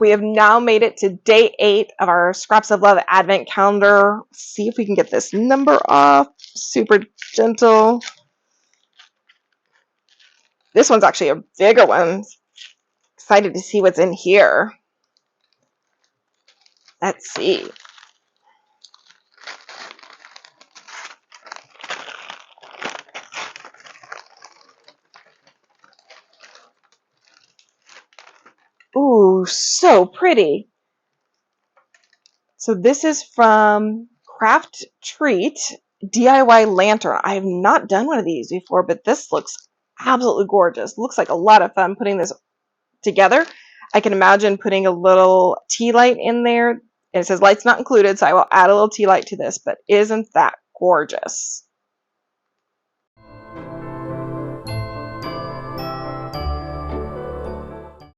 We have now made it to day 8 of our Scraps of Love Advent Calendar. See if we can get this number off. Super gentle. This one's actually a bigger one. Excited to see what's in here. Let's see. Ooh, so pretty. So this is from Craft Treat DIY Lantern. I have not done one of these before, but this looks absolutely gorgeous. Looks like a lot of fun putting this together. I can imagine putting a little tea light in there. And it says lights not included, so I will add a little tea light to this, but isn't that gorgeous?